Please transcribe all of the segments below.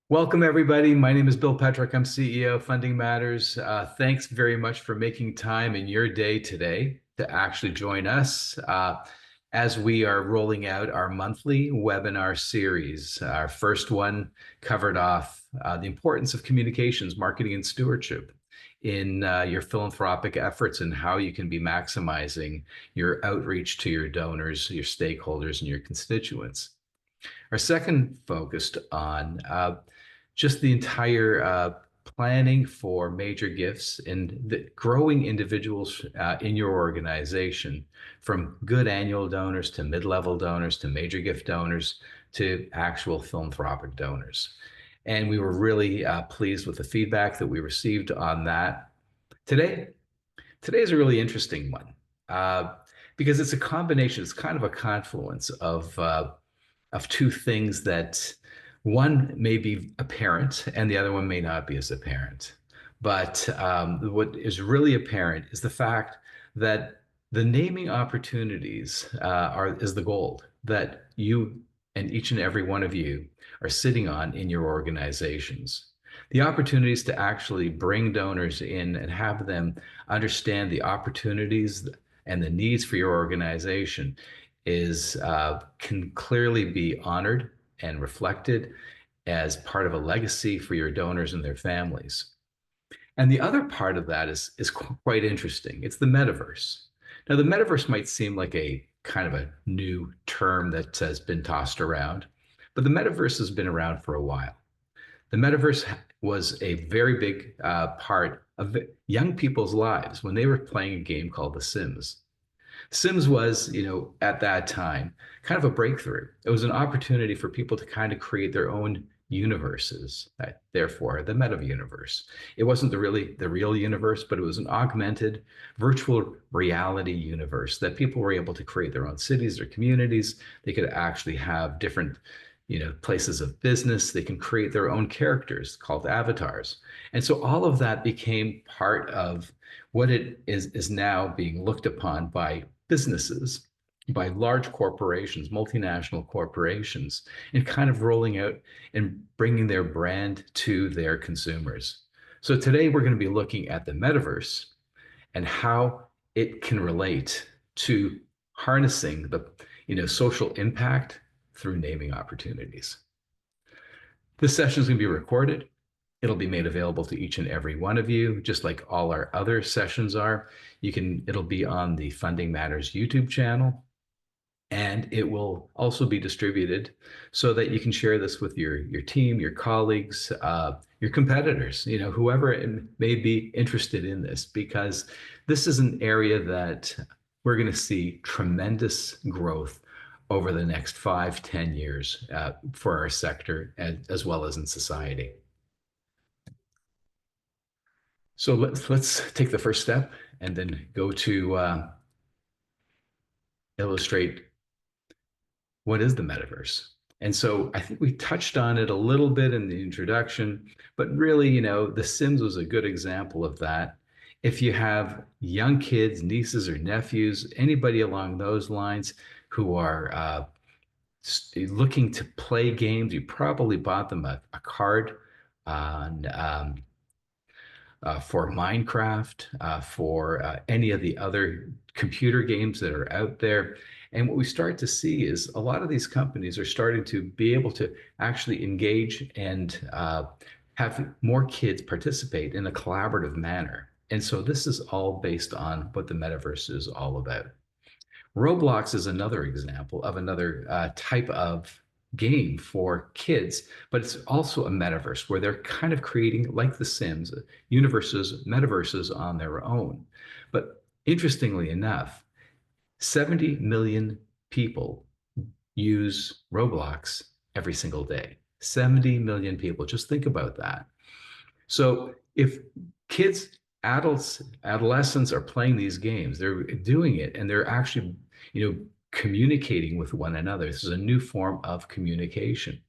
Welcome, everybody. My name is Bill Petrick. I'm CEO of Funding Matters. Thanks very much for making time in your day today to actually join us as we are rolling out our monthly webinar series. Our first one covered off the importance of communications, marketing, and stewardship in your philanthropic efforts and how you can be maximizing your outreach to your donors, your stakeholders, and your constituents. Our second focused on just the entire planning for major gifts and the growing individuals in your organization, from good annual donors to mid-level donors to major gift donors to actual philanthropic donors. And we were really pleased with the feedback that we received on that. Today's a really interesting one because it's a combination, it's kind of a confluence of two things that one may be apparent and the other one may not be as apparent. But what is really apparent is the fact that the naming opportunities is the gold that you and each and every one of you are sitting on in your organizations. The opportunities to actually bring donors in and have them understand the opportunities and the needs for your organization is can clearly be honored and reflected as part of a legacy for your donors and their families. And the other part of that is quite interesting. It's the metaverse. Now, the metaverse might seem like a kind of a new term that has been tossed around, but the metaverse has been around for a while. The metaverse was a very big part of young people's lives when they were playing a game called The Sims. Sims was, at that time, kind of a breakthrough. It was an opportunity for people to kind of create their own universes, therefore the meta universe. It wasn't the real universe, but it was an augmented virtual reality universe that people were able to create their own cities or communities. They could actually have different places of business. They can create their own characters called avatars. And so all of that became part of what it is now being looked upon by businesses, by large corporations, multinational corporations, and kind of rolling out and bringing their brand to their consumers. So today we're going to be looking at the metaverse and how it can relate to harnessing the social impact through naming opportunities. This session is going to be recorded. It'll be made available to each and every one of you, just like all our other sessions are. It'll be on the Funding Matters YouTube channel, and it will also be distributed so that you can share this with your team, your colleagues, your competitors, whoever may be interested in this, because this is an area that we're going to see tremendous growth over the next 5, 10 years for our sector as well as in society. So let's take the first step and then go to illustrate what is the metaverse. And so I think we touched on it a little bit in the introduction, but really, The Sims was a good example of that. If you have young kids, nieces or nephews, anybody along those lines who are looking to play games, you probably bought them a card on for Minecraft, for any of the other computer games that are out there. And what we start to see is a lot of these companies are starting to be able to actually engage and have more kids participate in a collaborative manner. And so this is all based on what the metaverse is all about. Roblox is another example of another type of game for kids, but it's also a metaverse where they're kind of creating, like The Sims, metaverses on their own. But interestingly enough, 70 million people use Roblox every single day. 70 million people. Just think about that. So if kids, adolescents are playing these games, they're doing it and they're actually, communicating with one another. This is a new form of communication.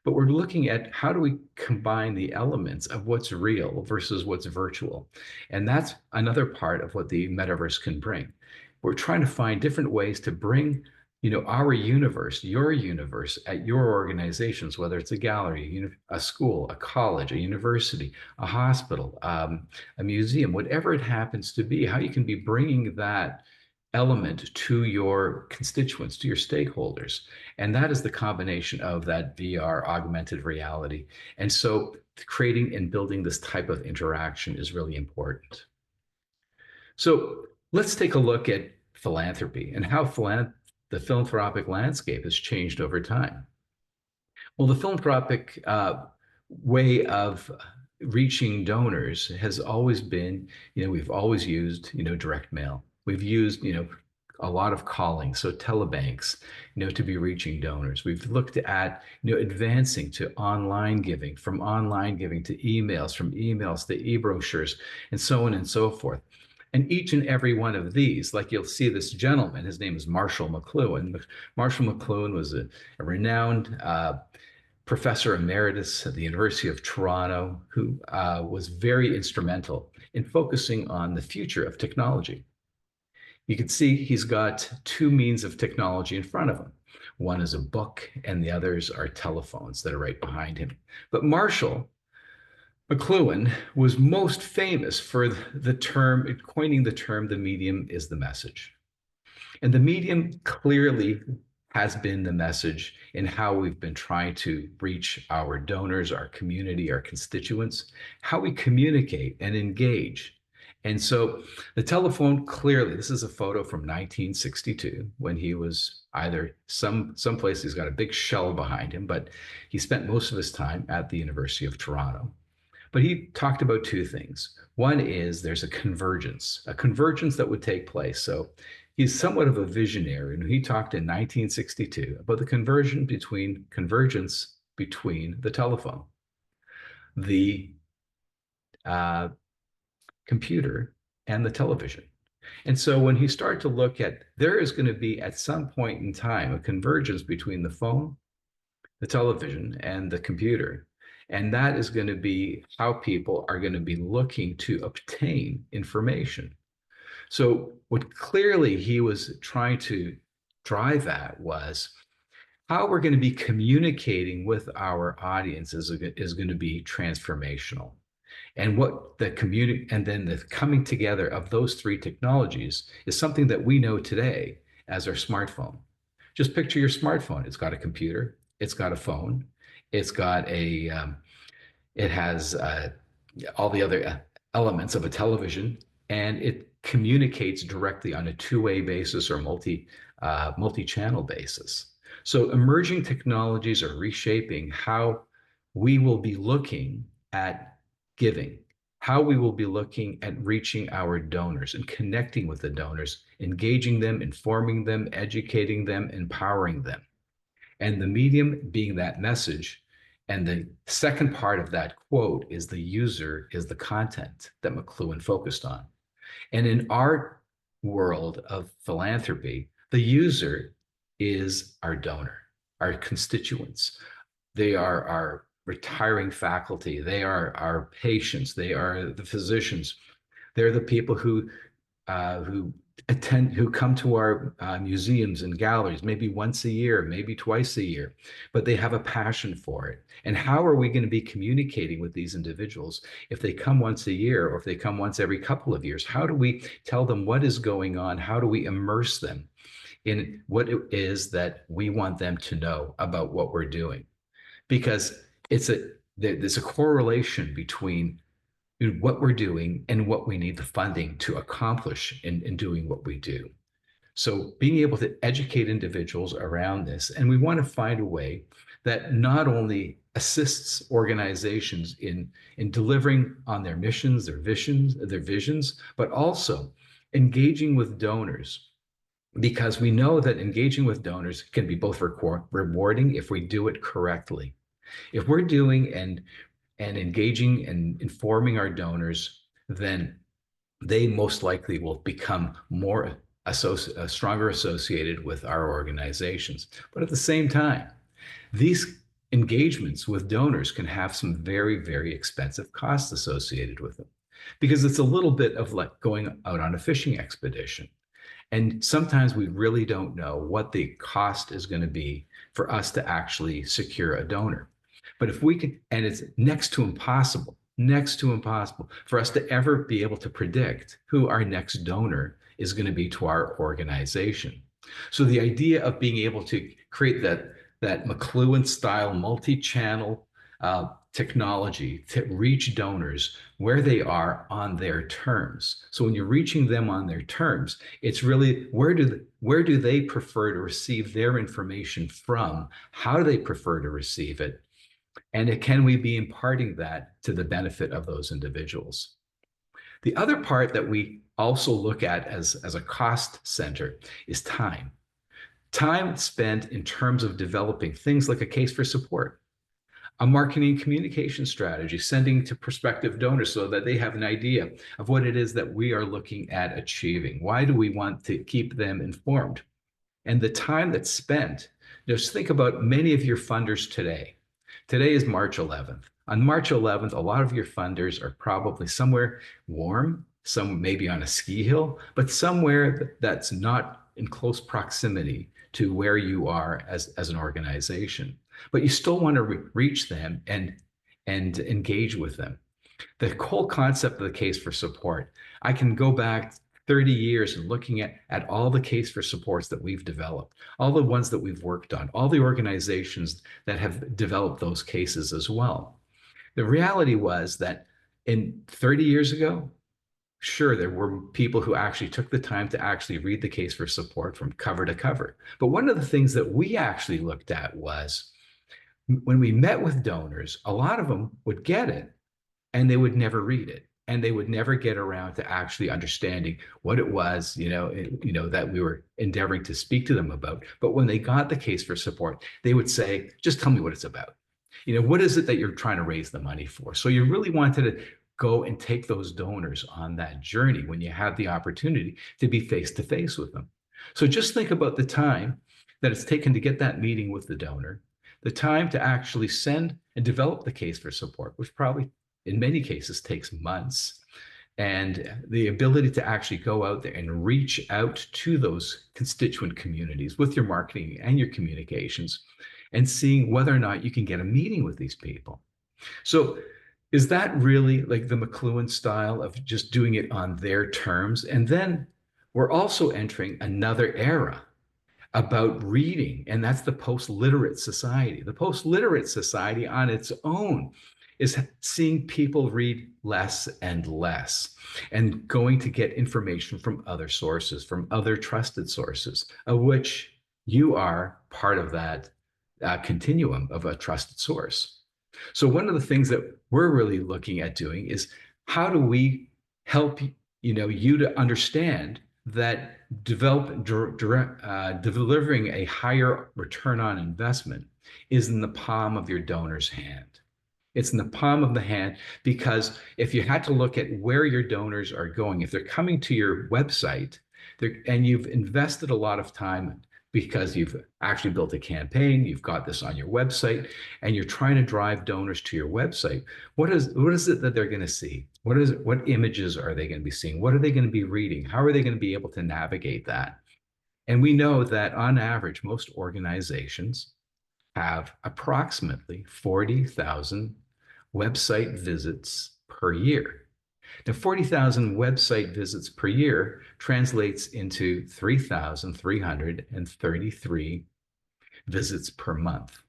But we're looking at how do we combine the elements of what's real versus what's virtual. And that's another part of what the metaverse can bring. We're trying to find different ways to bring our universe, your universe at your organizations, whether it's a gallery, a school, a college, a university, a hospital, a museum, whatever it happens to be, how you can be bringing that element to your constituents, to your stakeholders. And that is the combination of that VR augmented reality. And so creating and building this type of interaction is really important. So let's take a look at philanthropy and how the philanthropic landscape has changed over time. Well, the philanthropic way of reaching donors has always been, we've always used, direct mail. We've used, a lot of calling, so telebanks, to be reaching donors. We've looked at, advancing to online giving, from online giving to emails, from emails to e-brochures, and so on and so forth. And each and every one of these, like you'll see this gentleman, his name is Marshall McLuhan. Marshall McLuhan was a renowned professor emeritus at the University of Toronto who was very instrumental in focusing on the future of technology. You can see he's got two means of technology in front of him. One is a book, and the others are telephones that are right behind him. But Marshall McLuhan was most famous for the term, coining the term, the medium is the message. And the medium clearly has been the message in how we've been trying to reach our donors, our community, our constituents, how we communicate and engage. And so the telephone, clearly, this is a photo from 1962 when he was either someplace, he's got a big shell behind him, but he spent most of his time at the University of Toronto. But he talked about two things. One is there's a convergence that would take place. So he's somewhat of a visionary, and he talked in 1962 about the convergence between the telephone, the computer, and the television. And so when he started to look at, there is going to be at some point in time a convergence between the phone, the television, and the computer. And that is going to be how people are going to be looking to obtain information. So what clearly he was trying to drive at was how we're going to be communicating with our audience is going to be transformational. And what the community, and then the coming together of those three technologies is something that we know today as our smartphone. Just picture your smartphone. It's got a computer, it's got a phone, it's got it has all the other elements of a television, and it communicates directly on a two-way basis or multi-channel basis. So emerging technologies are reshaping how we will be looking at giving, how we will be looking at reaching our donors and connecting with the donors, engaging them, informing them, educating them, empowering them. And the medium being that message. And the second part of that quote is the user is the content that McLuhan focused on. And in our world of philanthropy, the user is our donor, our constituents. They are our retiring faculty. They are our patients. They are the physicians. They're the people who who come to our museums and galleries maybe once a year, maybe twice a year, but they have a passion for it. And how are we going to be communicating with these individuals if they come once a year or if they come once every couple of years? How do we tell them what is going on? How do we immerse them in what it is that we want them to know about what we're doing? Because there's a correlation between what we're doing and what we need the funding to accomplish in doing what we do. So being able to educate individuals around this, and we want to find a way that not only assists organizations in delivering on their missions, their visions, but also engaging with donors, because we know that engaging with donors can be both rewarding if we do it correctly. If we're doing and engaging and informing our donors, then they most likely will become more stronger associated with our organizations. But at the same time, these engagements with donors can have some very, very expensive costs associated with them, because it's a little bit of like going out on a fishing expedition. And sometimes we really don't know what the cost is going to be for us to actually secure a donor. But if we can, and it's next to impossible for us to ever be able to predict who our next donor is going to be to our organization. So the idea of being able to create that McLuhan style multi-channel technology to reach donors where they are on their terms. So when you're reaching them on their terms, it's really where do they prefer to receive their information from? How do they prefer to receive it? And can we be imparting that to the benefit of those individuals? The other part that we also look at as a cost center is time. Time spent in terms of developing things like a case for support, a marketing communication strategy, sending to prospective donors so that they have an idea of what it is that we are looking at achieving. Why do we want to keep them informed? And the time that's spent, just think about many of your funders today. Today is March 11th. On March 11th, a lot of your funders are probably somewhere warm, some maybe on a ski hill, but somewhere that's not in close proximity to where you are as an organization. But you still want to reach them and engage with them. The whole concept of the case for support, I can go back 30 years and looking at all the case for supports that we've developed, all the ones that we've worked on, all the organizations that have developed those cases as well. The reality was that in 30 years ago, sure, there were people who actually took the time to actually read the case for support from cover to cover. But one of the things that we actually looked at was when we met with donors, a lot of them would get it and they would never read it. And they would never get around to actually understanding what it was, that we were endeavoring to speak to them about. But when they got the case for support, they would say, just tell me what it's about. What is it that you're trying to raise the money for? So you really wanted to go and take those donors on that journey when you have the opportunity to be face to face with them. So just think about the time that it's taken to get that meeting with the donor, the time to actually send and develop the case for support, which probably in many cases takes months, and the ability to actually go out there and reach out to those constituent communities with your marketing and your communications and seeing whether or not you can get a meeting with these people. So is that really like the McLuhan style of just doing it on their terms? And then we're also entering another era about reading, and that's the post-literate society. The post-literate society on its own is seeing people read less and less and going to get information from other sources, from other trusted sources, of which you are part of that continuum of a trusted source. So one of the things that we're really looking at doing is how do we help you to understand that delivering a higher return on investment is in the palm of your donor's hand. It's in the palm of the hand, because if you had to look at where your donors are going, if they're coming to your website and you've invested a lot of time because you've actually built a campaign, you've got this on your website, and you're trying to drive donors to your website, what is it that they're going to see? What images are they going to be seeing? What are they going to be reading? How are they going to be able to navigate that? And we know that on average, most organizations have approximately 40,000 website visits per year. Now, 40,000 website visits per year translates into 3,333 visits per month.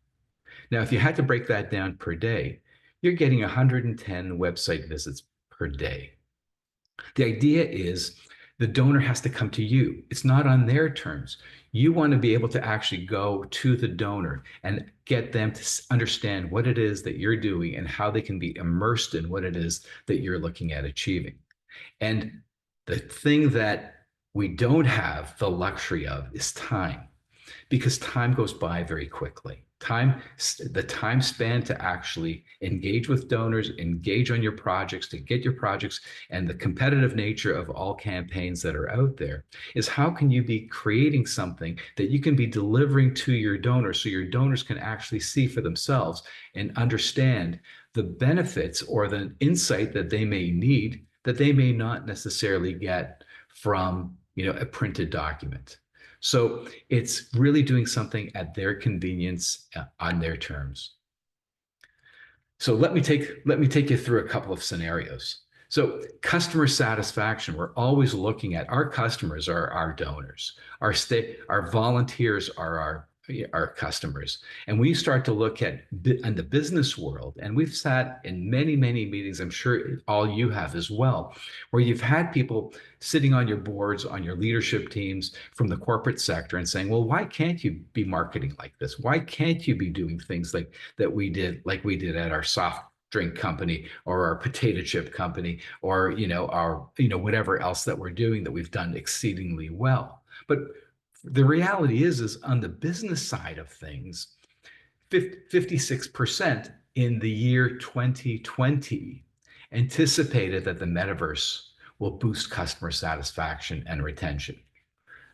Now, if you had to break that down per day, you're getting 110 website visits per day. The idea is the donor has to come to you. It's not on their terms. You want to be able to actually go to the donor and get them to understand what it is that you're doing and how they can be immersed in what it is that you're looking at achieving. And the thing that we don't have the luxury of is time, because time goes by very quickly. The time span to actually engage with donors, engage on your projects, to get your projects, and the competitive nature of all campaigns that are out there is how can you be creating something that you can be delivering to your donors so your donors can actually see for themselves and understand the benefits or the insight that they may need that they may not necessarily get from a printed document. So it's really doing something at their convenience, on their terms. So let me take you through a couple of scenarios. So customer satisfaction, we're always looking at our customers are our donors, our volunteers are our customers. And we start to look at in the business world, and we've sat in many, many meetings, I'm sure all you have as well, where you've had people sitting on your boards, on your leadership teams from the corporate sector and saying, well, why can't you be marketing like this? Why can't you be doing things like we did at our soft drink company or our potato chip company or our whatever else that we're doing that we've done exceedingly well. But the reality is on the business side of things, 56% in the year 2020 anticipated that the metaverse will boost customer satisfaction and retention.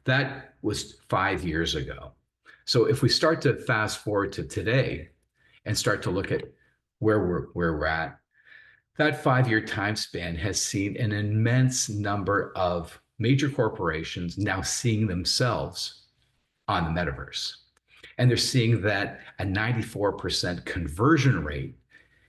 That was 5 years ago. So if we start to fast forward to today and start to look at where we're at, that 5 year time span has seen an immense number of major corporations now seeing themselves on the metaverse. And they're seeing that a 94% conversion rate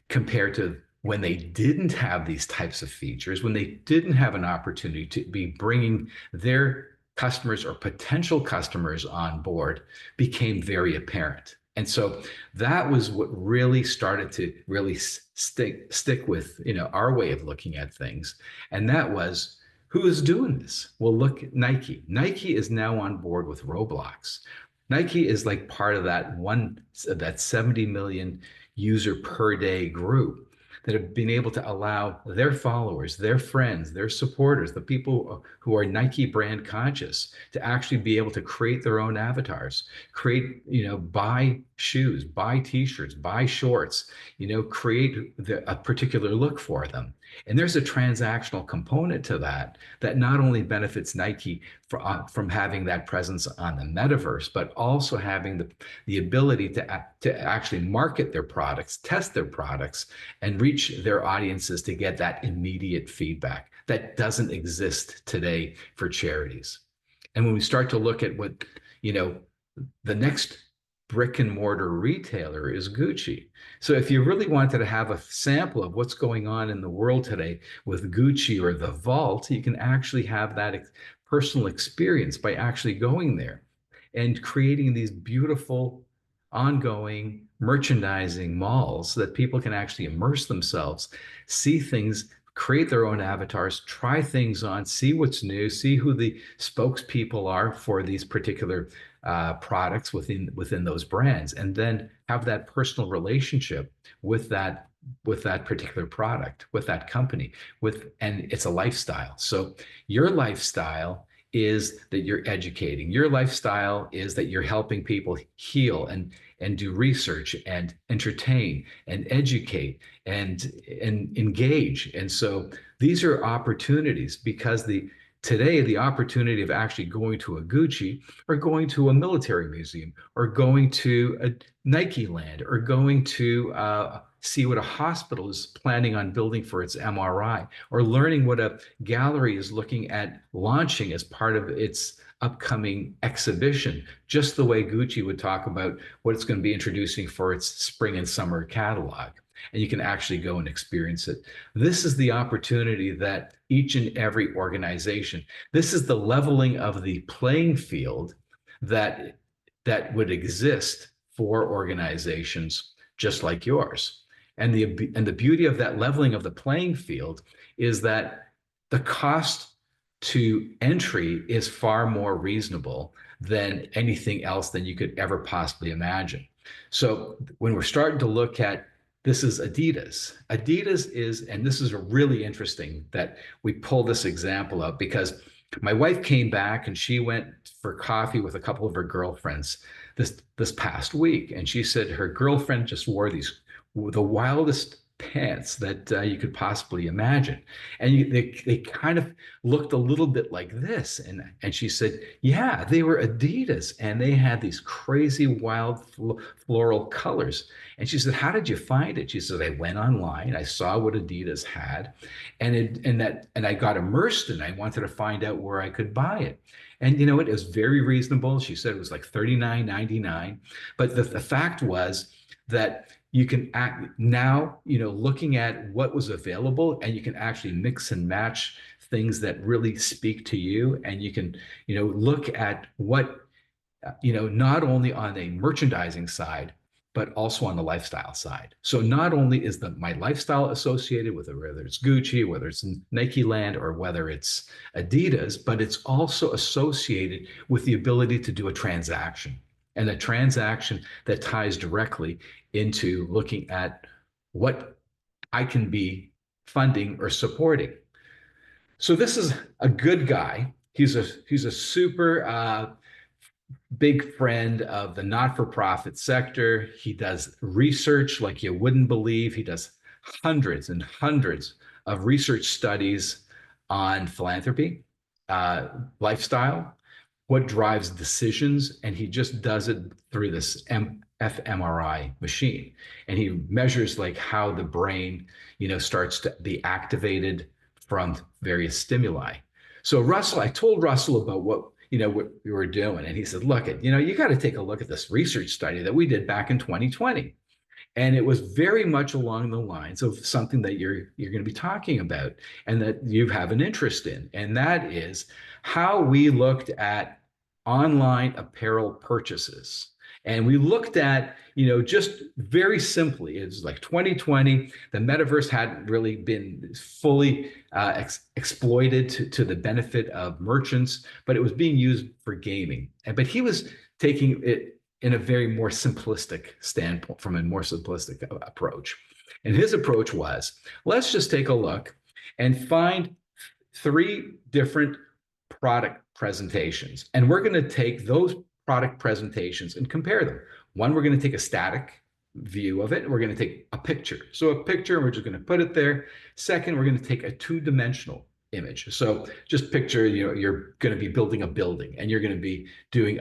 compared to when they didn't have these types of features, when they didn't have an opportunity to be bringing their customers or potential customers on board, became very apparent. And so that was what really started to really stick with our way of looking at things. And that was, who is doing this? Well, look at Nike. Nike is now on board with Roblox. Nike is like part of that 70 million user per day group that have been able to allow their followers, their friends, their supporters, the people who are Nike brand conscious, to actually be able to create their own avatars, buy shoes, buy t-shirts, buy shorts, create a particular look for them. And there's a transactional component to that not only benefits Nike from having that presence on the metaverse, but also having the ability to actually market their products, test their products, and reach their audiences to get that immediate feedback that doesn't exist today for charities. And when we start to look at what, the next brick and mortar retailer is Gucci. So if you really wanted to have a sample of what's going on in the world today with Gucci or the Vault, you can actually have that personal experience by actually going there and creating these beautiful ongoing merchandising malls so that people can actually immerse themselves, see things, create their own avatars, try things on, see what's new, see who the spokespeople are for these particular products within those brands, and then have that personal relationship with that particular product, with that company, and it's a lifestyle. So your lifestyle is that you're educating. Your lifestyle is that you're helping people heal and do research and entertain and educate and engage. And so these are opportunities, because today the opportunity of actually going to a Gucci or going to a military museum or going to a Nike land or going to see what a hospital is planning on building for its MRI, or learning what a gallery is looking at launching as part of its upcoming exhibition, just the way Gucci would talk about what it's going to be introducing for its spring and summer catalog. And you can actually go and experience it. This is the opportunity that each and every organization, this is the leveling of the playing field that would exist for organizations just like yours. And the beauty of that leveling of the playing field is that the cost to entry is far more reasonable than anything else than you could ever possibly imagine. So when we're starting to look at, this is Adidas. Adidas is, and this is really interesting that we pull this example up, because my wife came back and she went for coffee with a couple of her girlfriends this past week. And she said her girlfriend just wore the wildest pants that you could possibly imagine. And they kind of looked a little bit like this. And she said, yeah, they were Adidas and they had these crazy wild floral colors. And she said, how did you find it? She said, I went online, I saw what Adidas had, and I got immersed in it. I wanted to find out where I could buy it. And you know, it was very reasonable. She said it was like $39.99. But the fact was that you can act now, you know, looking at what was available, and you can actually mix and match things that really speak to you. And you can, you know, look at what, you know, not only on a merchandising side, but also on the lifestyle side. So not only is my lifestyle associated with it, whether it's Gucci, whether it's Nike Land, or whether it's Adidas, but it's also associated with the ability to do a transaction, and a transaction that ties directly into looking at what I can be funding or supporting. So this is a good guy. He's a super big friend of the not-for-profit sector. He does research like you wouldn't believe. He does hundreds and hundreds of research studies on philanthropy, lifestyle, what drives decisions, and he just does it through this fMRI machine. And he measures like how the brain, you know, starts to be activated from various stimuli. So Russell, I told Russell about what, you know, what we were doing, and he said, look, you know, you got to take a look at this research study that we did back in 2020. And it was very much along the lines of something that you're going to be talking about and that you have an interest in. And that is how we looked at online apparel purchases. And we looked at, you know, just very simply, it's like 2020, the metaverse hadn't really been fully exploited to the benefit of merchants, but it was being used for gaming. But he was taking it in a very more simplistic standpoint, from a more simplistic approach. And his approach was, let's just take a look and find 3 different product presentations. And we're going to take those product presentations and compare them. One, we're going to take a static view of it. We're going to take a picture. So a picture, we're just going to put it there. Second, we're going to take a 2-dimensional image. So just picture, you know, you're going to be building a building and you're going to be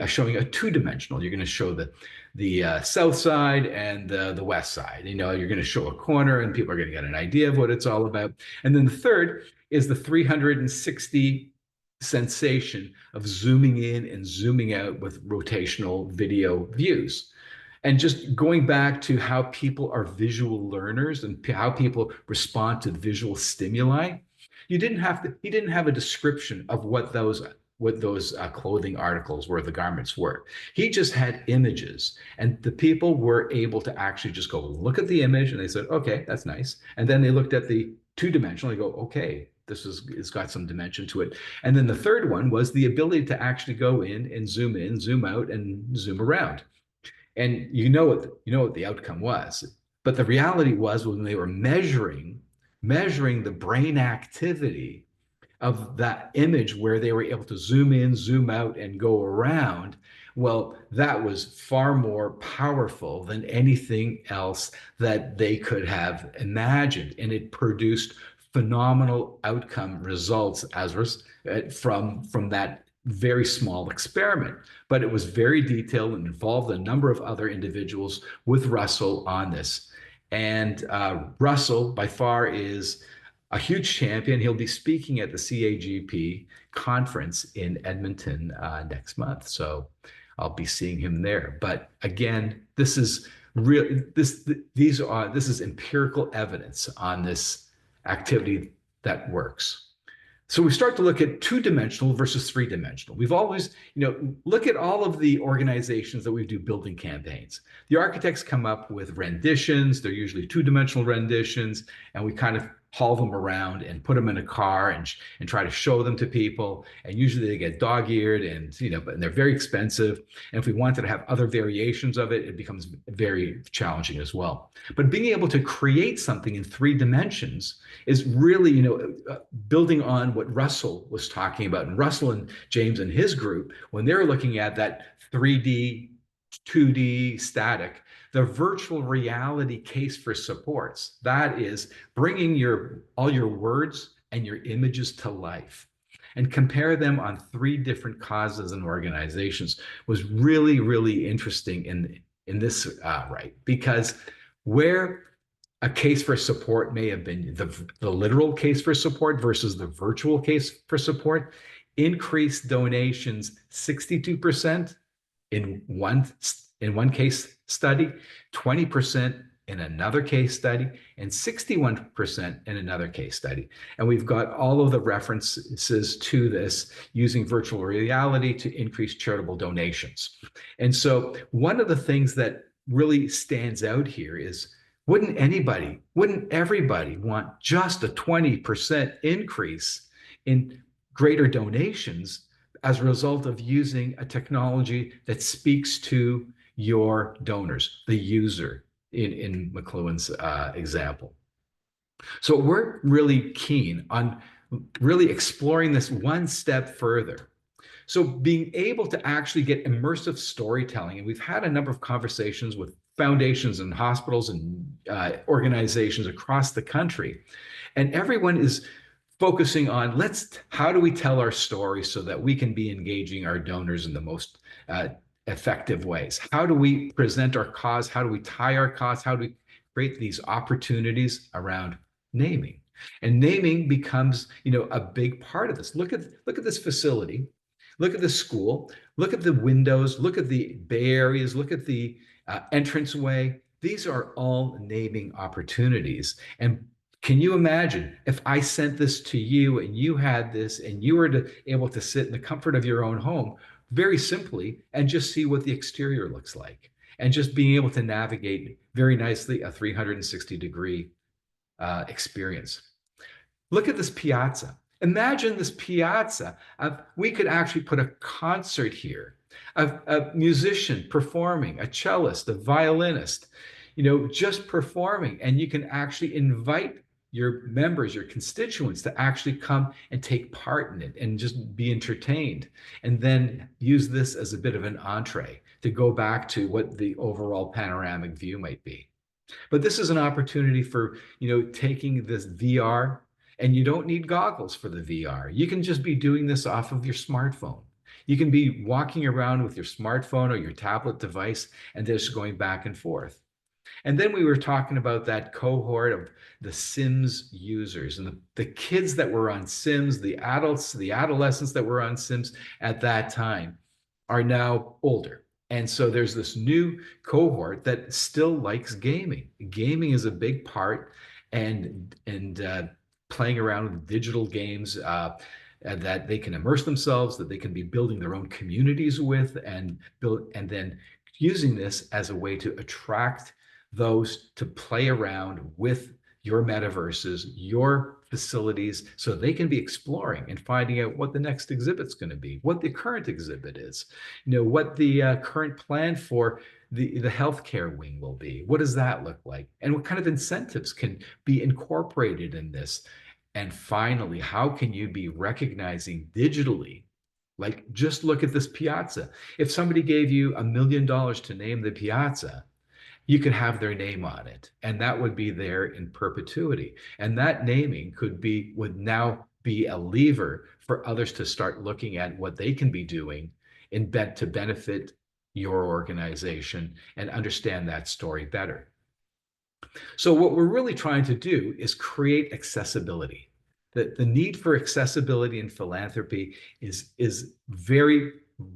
showing a 2-dimensional. You're going to show the south side and the west side. You know, you're going to show a corner and people are going to get an idea of what it's all about. And then the third is the 360 sensation of zooming in and zooming out with rotational video views. And just going back to how people are visual learners and how people respond to visual stimuli. He didn't have a description of what those clothing articles were, the garments were. He just had images, and the people were able to actually just go look at the image, and they said, okay, that's nice. And then they looked at the 2-dimensional, and go, okay, it's got some dimension to it. And then the third one was the ability to actually go in, zoom out, and zoom around. And you know what the outcome was. But the reality was, when they were measuring the brain activity of that image, where they were able to zoom in, zoom out, and go around, well, that was far more powerful than anything else that they could have imagined. And it produced phenomenal outcome results from that very small experiment. But it was very detailed and involved a number of other individuals with Russell on this. And Russell, by far, is a huge champion. He'll be speaking at the CAGP conference in Edmonton next month. So I'll be seeing him there. But again, this is empirical evidence on this activity that works. So we start to look at 2-dimensional versus 3-dimensional. We've always, look at all of the organizations that we do building campaigns. The architects come up with renditions. They're usually 2-dimensional renditions, and we kind of haul them around and put them in a car and try to show them to people. And usually they get dog-eared and they're very expensive. And if we wanted to have other variations of it, it becomes very challenging as well. But being able to create something in 3 dimensions is really, building on what Russell was talking about. And Russell and James and his group, when they're looking at that 3D 2D static, the virtual reality case for supports. That is bringing all your words and your images to life and compare them on 3 different causes and organizations was really, really interesting in this right, because where a case for support may have been the literal case for support versus the virtual case for support, increased donations 62% in one case study, 20% in another case study, and 61% in another case study. And we've got all of the references to this using virtual reality to increase charitable donations. And so one of the things that really stands out here is wouldn't everybody want just a 20% increase in greater donations as a result of using a technology that speaks to your donors, the user in McLuhan's example. So we're really keen on really exploring this one step further. So being able to actually get immersive storytelling, and we've had a number of conversations with foundations and hospitals and organizations across the country, and everyone is focusing on how do we tell our story so that we can be engaging our donors in the most effective ways? How do we present our cause? How do we tie our cause? How do we create these opportunities around naming? And naming becomes, a big part of this. Look at this facility. Look at the school. Look at the windows. Look at the bay areas. Look at the entranceway. These are all naming opportunities. And can you imagine if I sent this to you and you had this and you were able to sit in the comfort of your own home very simply and just see what the exterior looks like and just being able to navigate very nicely a 360-degree experience. Look at this piazza. Imagine this piazza. We could actually put a concert here, a musician performing, a cellist, a violinist, just performing, and you can actually invite your members, your constituents to actually come and take part in it and just be entertained. And then use this as a bit of an entree to go back to what the overall panoramic view might be. But this is an opportunity for, taking this VR, and you don't need goggles for the VR. You can just be doing this off of your smartphone. You can be walking around with your smartphone or your tablet device and just going back and forth. And then we were talking about that cohort of the Sims users and the kids that were on Sims, the adults, the adolescents that were on Sims at that time are now older. And so there's this new cohort that still likes gaming. Gaming is a big part, and playing around with digital games that they can immerse themselves, that they can be building their own communities with, and then using this as a way to attract those to play around with your metaverses, your facilities, so they can be exploring and finding out what the next exhibit's going to be, what the current exhibit is, what the current plan for the healthcare wing will be. What does that look like? And what kind of incentives can be incorporated in this? And finally, how can you be recognizing digitally? Like, just look at this piazza. If somebody gave you $1 million to name the piazza, you could have their name on it, and that would be there in perpetuity. And that naming would now be a lever for others to start looking at what they can be doing to benefit your organization and understand that story better. So what we're really trying to do is create accessibility. The need for accessibility in philanthropy is very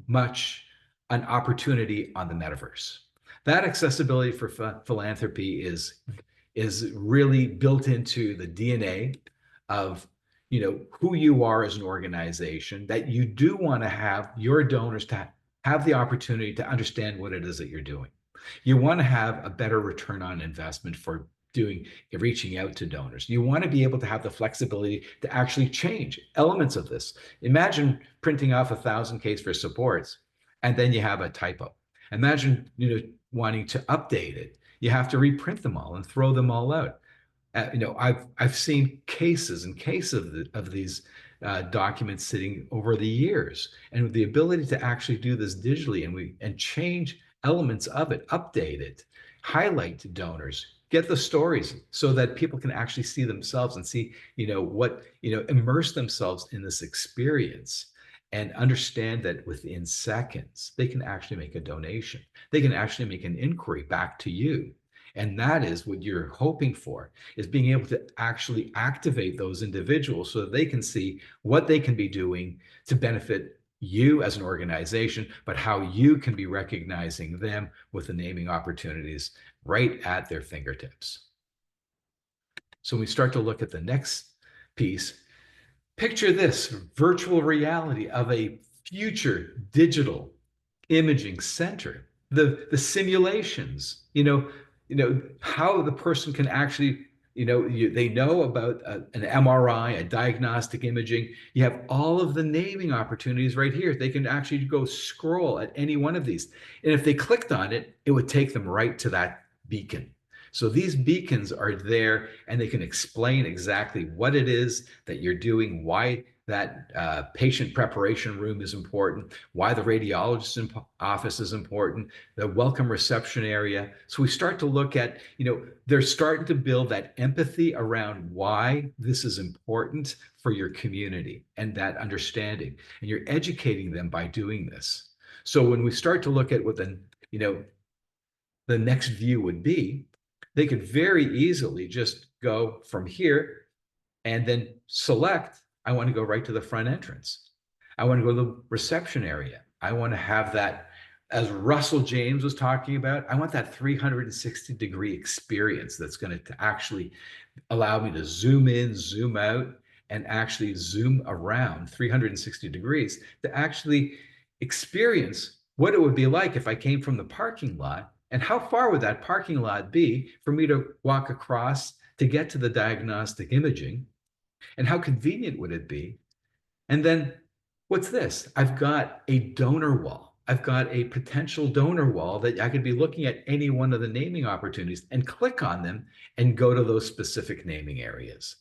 much an opportunity on the metaverse. That accessibility for philanthropy is really built into the DNA of who you are as an organization, that you do want to have your donors to have the opportunity to understand what it is that you're doing. You want to have a better return on investment for reaching out to donors. You want to be able to have the flexibility to actually change elements of this. Imagine printing off 1,000 case for supports, and then you have a typo. Imagine, wanting to update it. You have to reprint them all and throw them all out. I've seen cases and cases of these documents sitting over the years, and the ability to actually do this digitally and change elements of it, update it, highlight donors, get the stories so that people can actually see themselves and see, immerse themselves in this experience and understand that within seconds, they can actually make a donation. They can actually make an inquiry back to you. And that is what you're hoping for, is being able to actually activate those individuals so that they can see what they can be doing to benefit you as an organization, but how you can be recognizing them with the naming opportunities right at their fingertips. So when we start to look at the next piece, picture this virtual reality of a future digital imaging center, the simulations, how the person can actually, they know about an MRI, a diagnostic imaging. You have all of the naming opportunities right here. They can actually go scroll at any one of these. And if they clicked on it, it would take them right to that beacon. So these beacons are there and they can explain exactly what it is that you're doing, why that patient preparation room is important, why the radiologist's office is important, the welcome reception area. So we start to look at, they're starting to build that empathy around why this is important for your community and that understanding. And you're educating them by doing this. So when we start to look at what the next view would be, they could very easily just go from here and then select, I want to go right to the front entrance. I want to go to the reception area. I want to have that, as Russell James was talking about, I want that 360-degree experience that's going to actually allow me to zoom in, zoom out, and actually zoom around 360 degrees to actually experience what it would be like if I came from the parking lot. And how far would that parking lot be for me to walk across to get to the diagnostic imaging? And how convenient would it be? And then what's this? I've got a donor wall. I've got a potential donor wall that I could be looking at any one of the naming opportunities and click on them and go to those specific naming areas.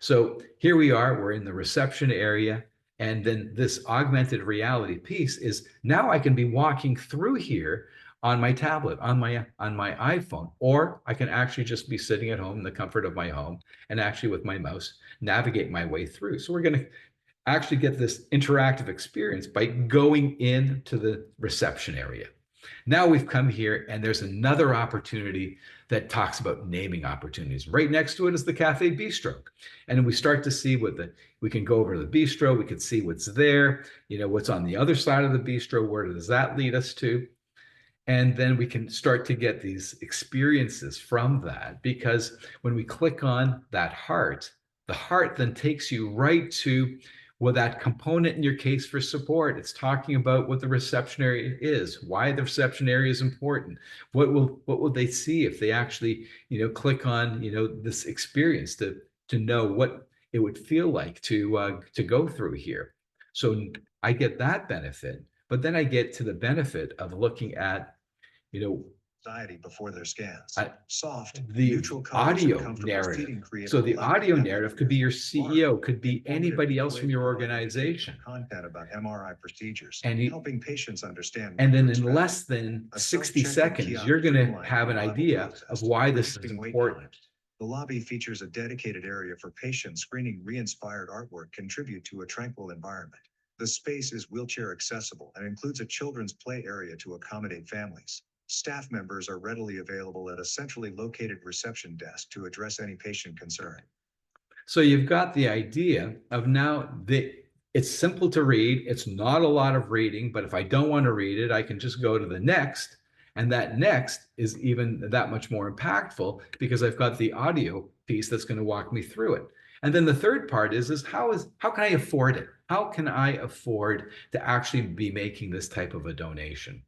So here we are, we're in the reception area. And then this augmented reality piece is now I can be walking through here on my tablet, on my iPhone, or I can actually just be sitting at home in the comfort of my home and actually with my mouse navigate my way through. So we're going to actually get this interactive experience by going into the reception area. Now we've come here and there's another opportunity that talks about naming opportunities. Right next to it is the Cafe Bistro. And we start to see we can go over to the bistro, we can see what's there, what's on the other side of the bistro, where does that lead us to? And then we can start to get these experiences from that, because when we click on that heart, the heart then takes you right to that component in your case for support. It's talking about what the reception area is, why the reception area is important. What will they see if they actually, click on, this experience to know what it would feel like to go through here. So I get that benefit. But then I get to the benefit of looking at, anxiety before their scans. Soft, the neutral audio narrative. So the audio narrative could be your CEO, could be anybody else from your organization. Content about MRI procedures, and helping patients understand. And then in less than 60 seconds, you're going to have an idea of why this is important. The lobby features a dedicated area for patients. Screening re-inspired artwork contribute to a tranquil environment. The space is wheelchair accessible and includes a children's play area to accommodate families. Staff members are readily available at a centrally located reception desk to address any patient concern. So you've got the idea of now it's simple to read. It's not a lot of reading, but if I don't want to read it, I can just go to the next. And that next is even that much more impactful because I've got the audio piece that's going to walk me through it. And then the third part is how can I afford it? How can I afford to actually be making this type of a donation?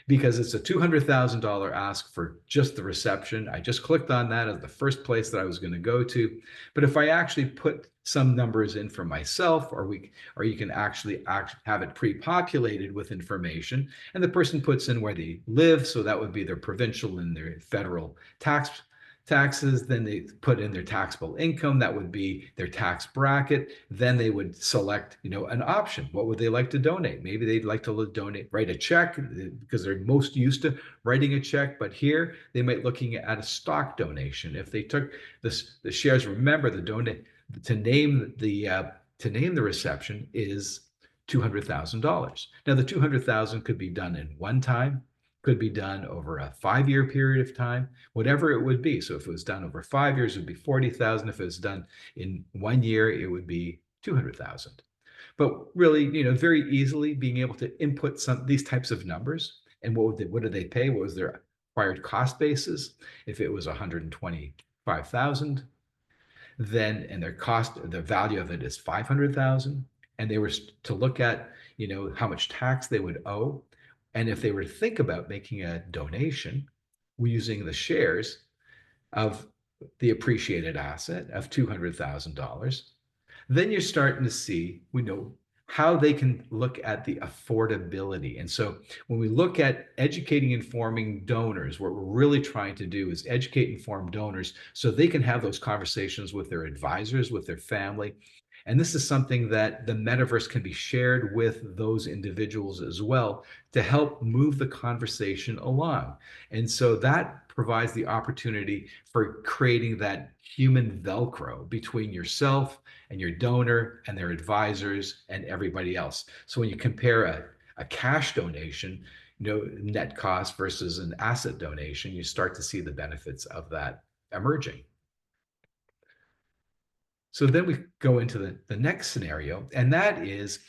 Because it's a $200,000 ask for just the reception. I just clicked on that as the first place that I was going to go to. But if I actually put some numbers in for myself, or you can actually have it pre-populated with information, and the person puts in where they live, so that would be their provincial and their federal tax taxes, then they put in their taxable income, that would be their tax bracket. Then they would select, an option. What would they like to donate? Maybe they'd like to write a check because they're most used to writing a check. But here they might looking at a stock donation. If they took the shares, remember to name the reception is $200,000. Now the 200,000 could be done in one time, could be done over a 5-year period of time, whatever it would be. So if it was done over 5 years, it would be 40,000. If it was done in 1 year, it would be 200,000. But really, very easily being able to input these types of numbers and what did they pay? What was their required cost basis? If it was 125,000, then and the value of it is 500,000, and they were to look at, how much tax they would owe. And if they were to think about making a donation using the shares of the appreciated asset of $200,000, then you're starting to see, how they can look at the affordability. And so when we look at educating, informing donors, what we're really trying to do is educate, inform donors so they can have those conversations with their advisors, with their family. And this is something that the metaverse can be shared with those individuals as well to help move the conversation along. And so that provides the opportunity for creating that human Velcro between yourself and your donor and their advisors and everybody else. So when you compare a cash donation, net cost versus an asset donation, you start to see the benefits of that emerging. So then we go into the next scenario, and that is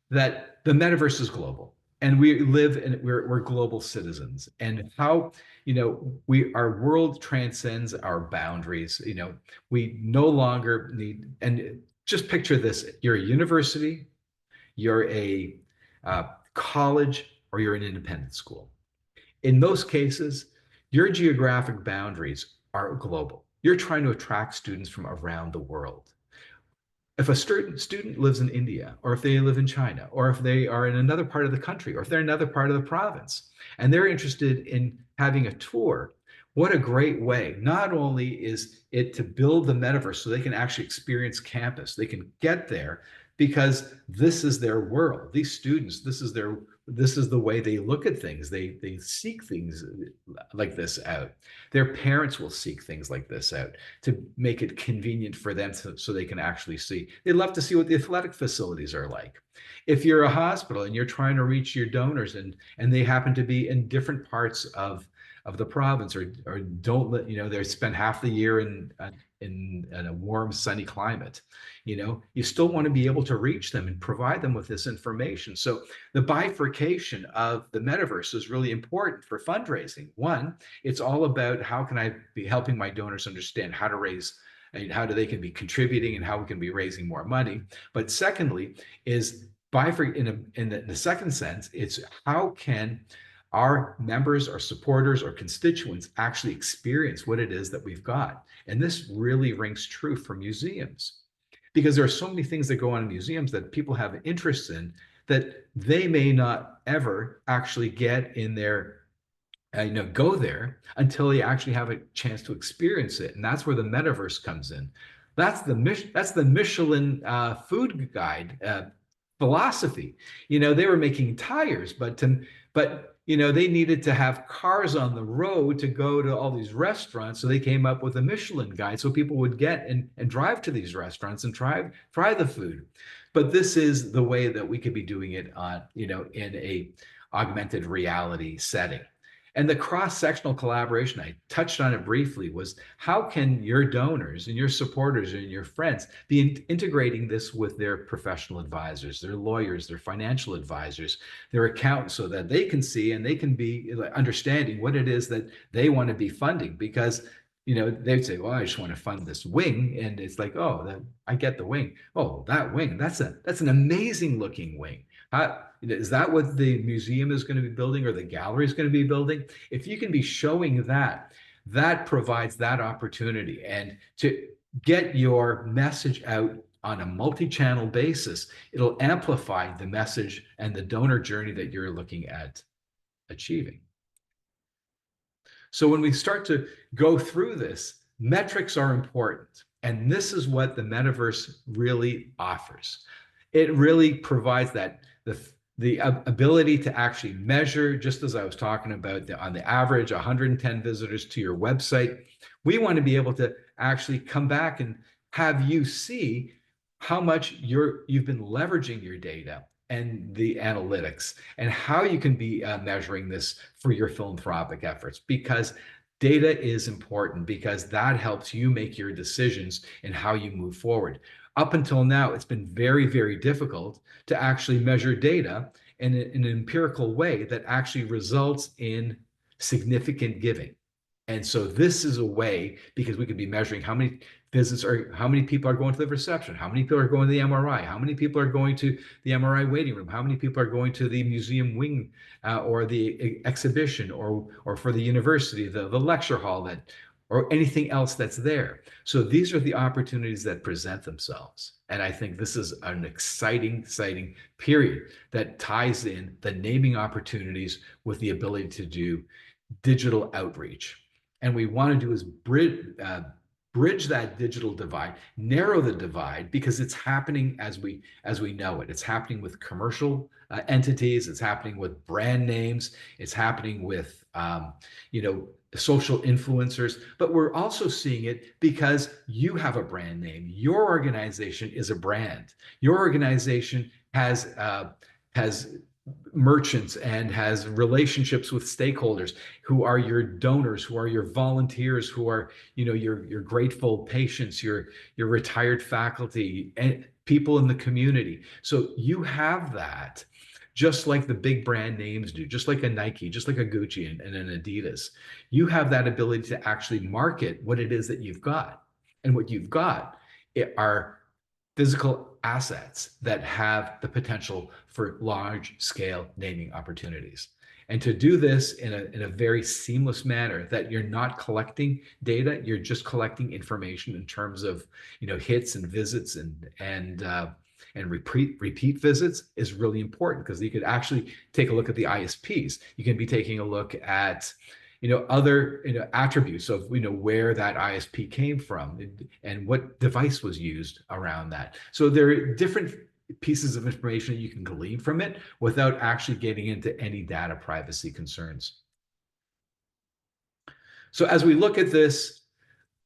that the metaverse is global, and we're global citizens, and how our world transcends our boundaries. We no longer need, and just picture this: you're a university, you're a college, or you're an independent school. In those cases, your geographic boundaries are global. You're trying to attract students from around the world. If a student lives in India, or if they live in China, or if they are in another part of the country, or if they're in another part of the province, and they're interested in having a tour, what a great way. Not only is it to build the metaverse so they can actually experience campus, they can get there because this is their world. These students, this is the way they look at things. They seek things like this out. Their parents will seek things like this out to make it convenient for them so they can actually see. They love to see what the athletic facilities are like. If you're a hospital and you're trying to reach your donors and they happen to be in different parts of the province, or don't let they spend half the year in a warm, sunny climate, you still want to be able to reach them and provide them with this information. So the bifurcation of the metaverse is really important for fundraising. One, it's all about how can I be helping my donors understand how to raise and how they can be contributing and how we can be raising more money. But secondly, is in the second sense, it's how can our members, our supporters, our constituents actually experience what it is that we've got. And this really rings true for museums, because there are so many things that go on in museums that people have interest in that they may not ever actually get in their go there until they actually have a chance to experience it. And that's where the metaverse comes in. That's the Michelin food guide philosophy. They were making tires, but they needed to have cars on the road to go to all these restaurants. So they came up with a Michelin guide so people would get and drive to these restaurants and try the food. But this is the way that we could be doing it on, in a augmented reality setting. And the cross-sectional collaboration, I touched on it briefly, was how can your donors and your supporters and your friends be integrating this with their professional advisors, their lawyers, their financial advisors, their accountants, so that they can see and they can be understanding what it is that they want to be funding. Because they'd say, well, I just want to fund this wing. And it's like, oh, I get the wing. Oh, that wing, that's an amazing looking wing. Is that what the museum is going to be building or the gallery is going to be building? If you can be showing that, that provides that opportunity. And to get your message out on a multi-channel basis, it'll amplify the message and the donor journey that you're looking at achieving. So when we start to go through this, Metrics are important. And this is what the metaverse really offers. It really provides that the ability to actually measure, just as I was talking about, on the average 110 visitors to your website. We want to be able to actually come back and have you see how much you've been leveraging your data and the analytics and how you can be measuring this for your philanthropic efforts, because data is important, because that helps you make your decisions and how you move forward. Up until now, it's been very, very difficult to actually measure data in an empirical way that actually results in significant giving. And so this is a way, because we could be measuring how many visits are, how many people are going to the reception, how many people are going to the MRI, how many people are going to the MRI waiting room, how many people are going to the museum wing or the exhibition, or for the university, the lecture hall, that, or anything else that's there. So these are the opportunities that present themselves. And I think this is an exciting, exciting period that ties in the naming opportunities with the ability to do digital outreach. And we want to do is bridge that digital divide, narrow the divide, because it's happening as we know it. It's happening with commercial entities. It's happening with brand names. It's happening with social influencers. But we're also seeing it because you have a brand name. Your organization is a brand. Your organization has merchants and has relationships with stakeholders who are your donors, who are your volunteers, who are your grateful patients, your retired faculty, and people in the community. So you have that, just like the big brand names do, just like a Nike, just like a Gucci and an Adidas. You have that ability to actually market what it is that you've got. And what you've got are physical assets that have the potential for large scale naming opportunities. And to do this in a very seamless manner, that you're not collecting data, you're just collecting information in terms of hits and visits and repeat visits, is really important, because you could actually take a look at the ISPs. You can be taking a look at other attributes of where that ISP came from and what device was used around that. So there are different pieces of information that you can glean from it without actually getting into any data privacy concerns. So as we look at this,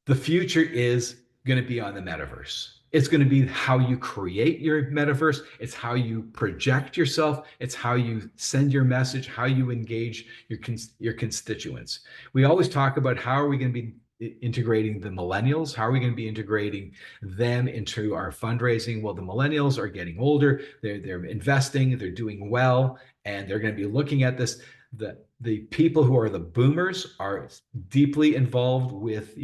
the future is going to be on the metaverse. It's going to be how you create your metaverse. It's how you project yourself. It's how you send your message, how you engage your constituents. We always talk about how are we going to be integrating the millennials? How are we going to be integrating them into our fundraising? Well, the millennials are getting older. They're investing. They're doing well, and they're going to be looking at this. The people who are the boomers are deeply involved with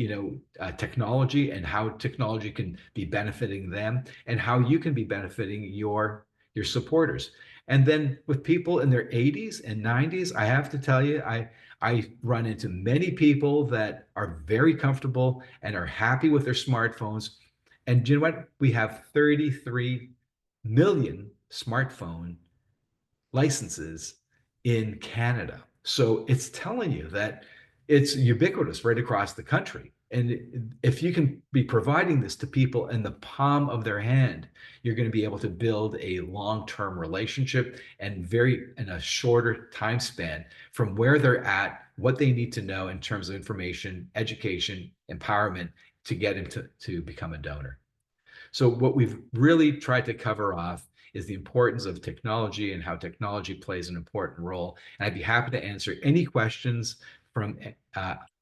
technology, and how technology can be benefiting them, and how you can be benefiting your supporters. And then with people in their 80s and 90s, I have to tell you, I run into many people that are very comfortable and are happy with their smartphones. And you know what? We have 33 million smartphone licenses in Canada. So it's telling you that it's ubiquitous right across the country. And if you can be providing this to people in the palm of their hand, you're going to be able to build a long-term relationship, and in a shorter time span from where they're at, what they need to know in terms of information, education, empowerment, to get them to become a donor. So what we've really tried to cover off is the importance of technology and how technology plays an important role. And I'd be happy to answer any questions from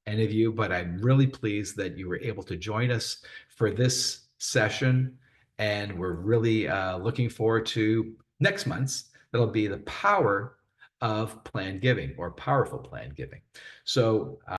any of you, but I'm really pleased that you were able to join us for this session. And we're really looking forward to next month's. That'll be the power of planned giving, or powerful planned giving. So